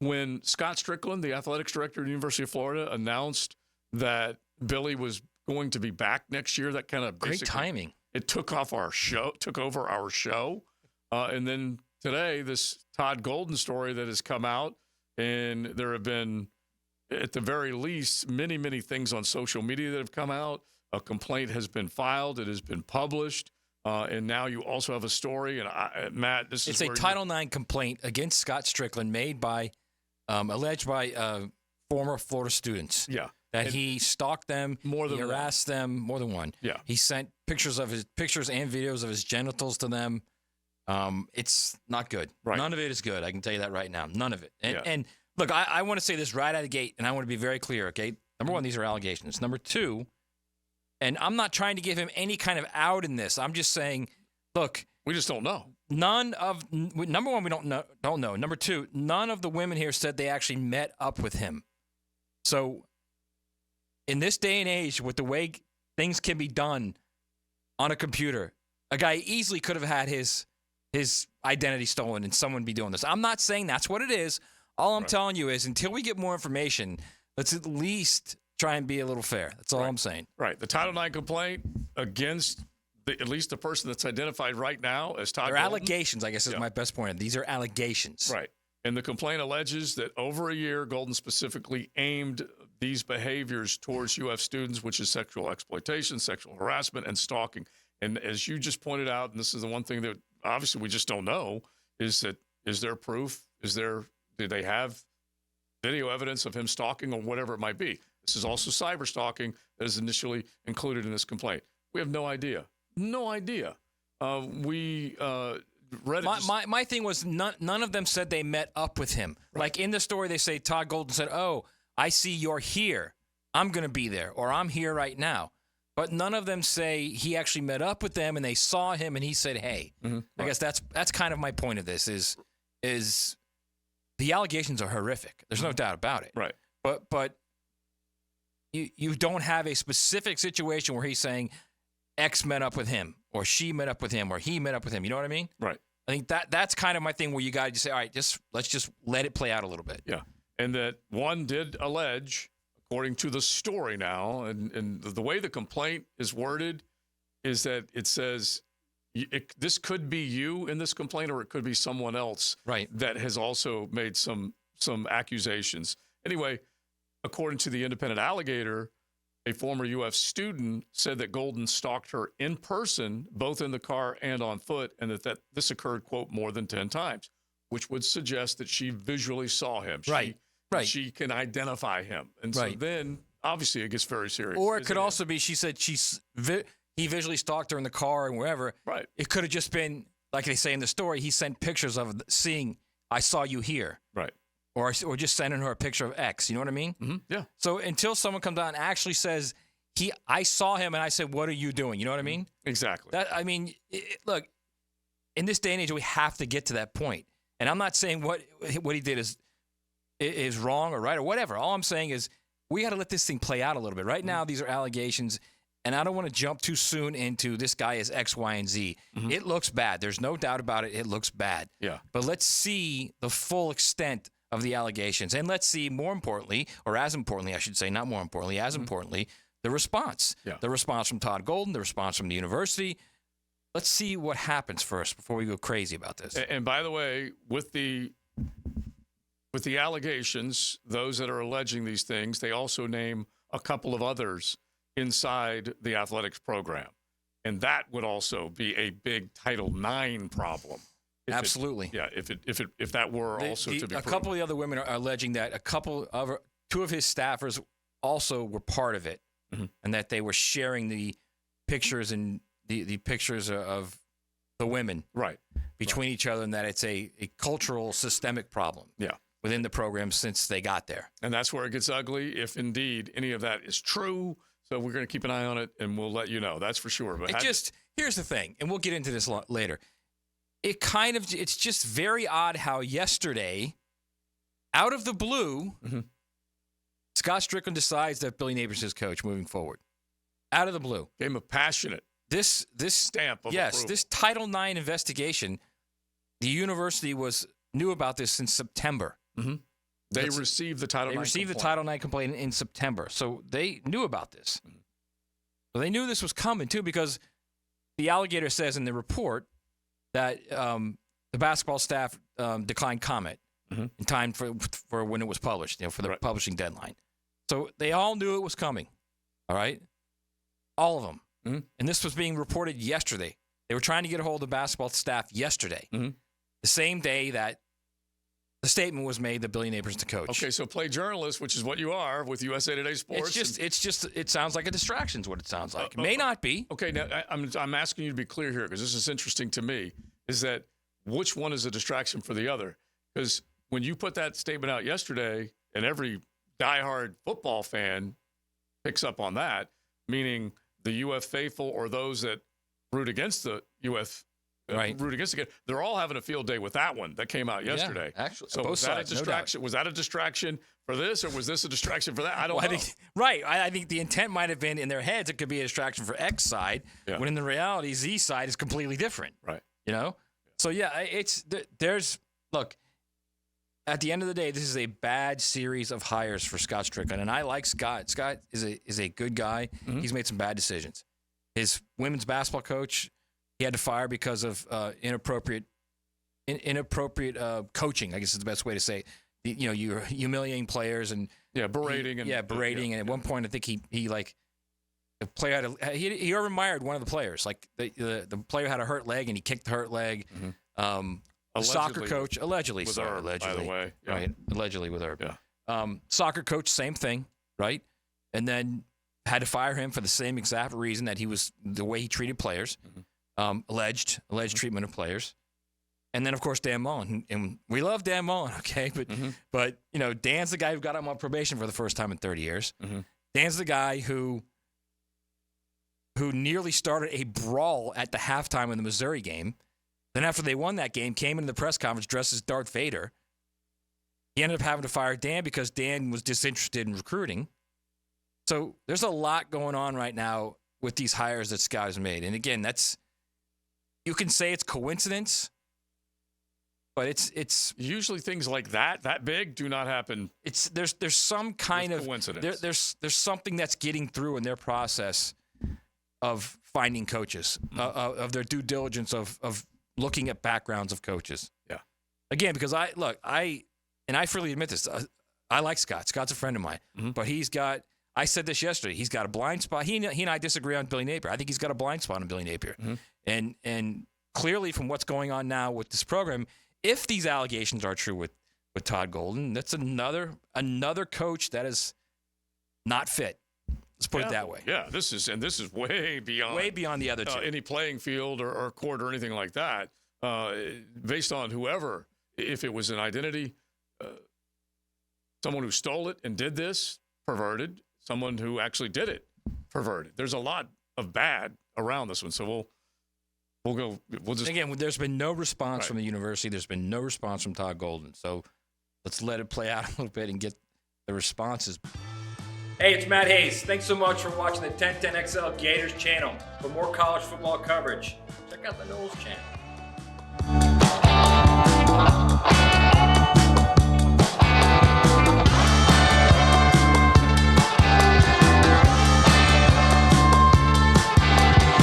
when Scott Strickland, the athletics director at the University of Florida, announced that Billy was going to be back next year, that kind of great timing. It took over our show. And then today, this Todd Golden story that has come out, and there have been, at the very least, many, many things on social media that have come out. A complaint has been filed. It has been published. And now you also have a story. And Matt, it's a Title IX complaint against Scott Strickland made by, alleged by former Florida students. Yeah. That he stalked them, he harassed them, more than one. Yeah. He sent pictures and videos of his genitals to them. It's not good. Right. None of it is good. I can tell you that right now. None of it. And look, I want to say this right out of the gate, and I want to be very clear, okay? Number one, these are allegations. Number two, and I'm not trying to give him any kind of out in this. I'm just saying, look. We just don't know. Number one, we don't know. Number two, none of the women here said they actually met up with him. So in this day and age, with the way things can be done on a computer, a guy easily could have had his identity stolen and someone be doing this. I'm not saying that's what it is. All I'm telling you is until we get more information, let's at least try and be a little fair. That's all I'm saying. Right. The Title IX complaint against at least the person that's identified right now as Todd Golden. They're allegations, I guess is my best point. These are allegations. Right. And the complaint alleges that over a year, Golden specifically aimed these behaviors towards UF students, which is sexual exploitation, sexual harassment, and stalking. And as you just pointed out, and this is the one thing that obviously we just don't know, is there proof? Do they have video evidence of him stalking or whatever it might be? This is also cyber stalking that is initially included in this complaint. We have no idea. No idea. My thing was none of them said they met up with him. Right. Like in the story, they say Todd Golden said, "Oh, I see you're here. I'm going to be there," or "I'm here right now." But none of them say he actually met up with them and they saw him and he said, "Hey." Mm-hmm. I guess that's kind of my point of this is the allegations are horrific. There's no doubt about it. Right. But you don't have a specific situation where he's saying X met up with him, or she met up with him, or he met up with him. You know what I mean? Right. I think that's kind of my thing where you got to say, all right, let's just let it play out a little bit. Yeah. And that one did allege, according to the story now, and the way the complaint is worded is that it says this could be you in this complaint, or it could be someone else that has also made some accusations. Anyway, according to the independent Alligator, a former UF student said that Golden stalked her in person, both in the car and on foot, and that this occurred, quote, more than 10 times, which would suggest that she visually saw him. Right. She can identify him. And so then, obviously, it gets very serious. Or it could also be she said he visually stalked her in the car and wherever. Right. It could have just been, like they say in the story, he sent pictures of seeing, "I saw you here." Right. Or just sending her a picture of X. You know what I mean? Mm-hmm. Yeah. So until someone comes out and actually says, I saw him and I said, "What are you doing?" You know what I mean? Exactly. Look, in this day and age, we have to get to that point. And I'm not saying what he did is wrong or right or whatever. All I'm saying is we got to let this thing play out a little bit. Right now, these are allegations, and I don't want to jump too soon into this guy is X, Y, and Z. Mm-hmm. It looks bad. There's no doubt about it. It looks bad. Yeah. But let's see the full extent of the allegations. And let's see, more importantly, or as importantly, I should say, not more importantly, as importantly, the response. Yeah. The response from Todd Golden, the response from the university. Let's see what happens first before we go crazy about this. And by the way, with the allegations, those that are alleging these things, they also name a couple of others inside the athletics program. And that would also be a big Title IX problem. Absolutely. If that were also to be a couple of the other women are alleging that two of his staffers also were part of it, and that they were sharing the pictures and the pictures of the women between each other, and that it's a cultural systemic problem within the program since they got there. And that's where it gets ugly, if indeed any of that is true. So we're going to keep an eye on it, and we'll let you know. That's for sure. But here's the thing, and we'll get into this later. It's just very odd how yesterday, out of the blue, Scott Strickland decides that Billy Neighbors is his coach moving forward. Out of the blue. Gave him a passionate this stamp of approval. This Title IX investigation, the university knew about this since September. Mm-hmm. They received the Title IX They received the complaint. Title IX complaint in September, so they knew about this. So they knew this was coming too, because the Alligator says in the report that the basketball staff declined comment in time for when it was published, for the publishing deadline. So they all knew it was coming. All right, all of them. And this was being reported yesterday. They were trying to get a hold of the basketball staff yesterday, the same day that the statement was made that Billy Napier's the coach. Okay, so play journalist, which is what you are with USA Today Sports. It sounds like a distraction is what it sounds like. It may not be. Okay, now I'm asking you to be clear here, because this is interesting to me, is that which one is a distraction for the other? Because when you put that statement out yesterday, and every diehard football fan picks up on that, meaning the UF faithful or those that root against the UF root against it. They're all having a field day with that one that came out yesterday. Yeah, actually, so both was that sides, a distraction? Was that a distraction for this, or was this a distraction for that? I don't know. I think the intent might have been in their heads. It could be a distraction for X side, when in the reality, Z side is completely different. Right. So look. At the end of the day, this is a bad series of hires for Scott Strickland, and I like Scott. Scott is a good guy. He's made some bad decisions. His women's basketball coach, he had to fire because of inappropriate coaching, I guess is the best way to say it. You're humiliating players and berating and berating. And at one point, I think he the player he overmired one of the players. Like the player had a hurt leg and he kicked the hurt leg. The soccer coach allegedly, with Herb, by the way, right? Allegedly with Herb. Yeah. Soccer coach, same thing, right? And then had to fire him for the same exact reason that the way he treated players, alleged treatment of players. And then, of course, Dan Mullen. And we love Dan Mullen, okay? But Dan's the guy who got him on probation for the first time in 30 years. Dan's the guy who nearly started a brawl at the halftime of the Missouri game. Then after they won that game, came into the press conference dressed as Darth Vader. He ended up having to fire Dan because Dan was disinterested in recruiting. So there's a lot going on right now with these hires that Scott has made. And again, you can say it's coincidence, but it's usually things like that big do not happen. There's some kind of coincidence. There's something that's getting through in their process of finding coaches, of their due diligence of looking at backgrounds of coaches. Yeah. Again, because I freely admit this. I like Scott. Scott's a friend of mine, but I said this yesterday. He's got a blind spot. He and I disagree on Billy Napier. I think he's got a blind spot on Billy Napier. And clearly from what's going on now with this program, if these allegations are true with Todd Golden, that's another coach that is not fit. Let's put it that way. Yeah, this is way beyond the other two. Any playing field or court or anything like that. Based on whoever, if it was an identity, someone who stole it and did this, perverted. Someone who actually did it, perverted. There's a lot of bad around this one. So we'll just again. There's been no response from the university. There's been no response from Todd Golden. So let's let it play out a little bit and get the responses. Hey, it's Matt Hayes. Thanks so much for watching the 1010XL Gators channel. For more college football coverage, check out the Knowles channel.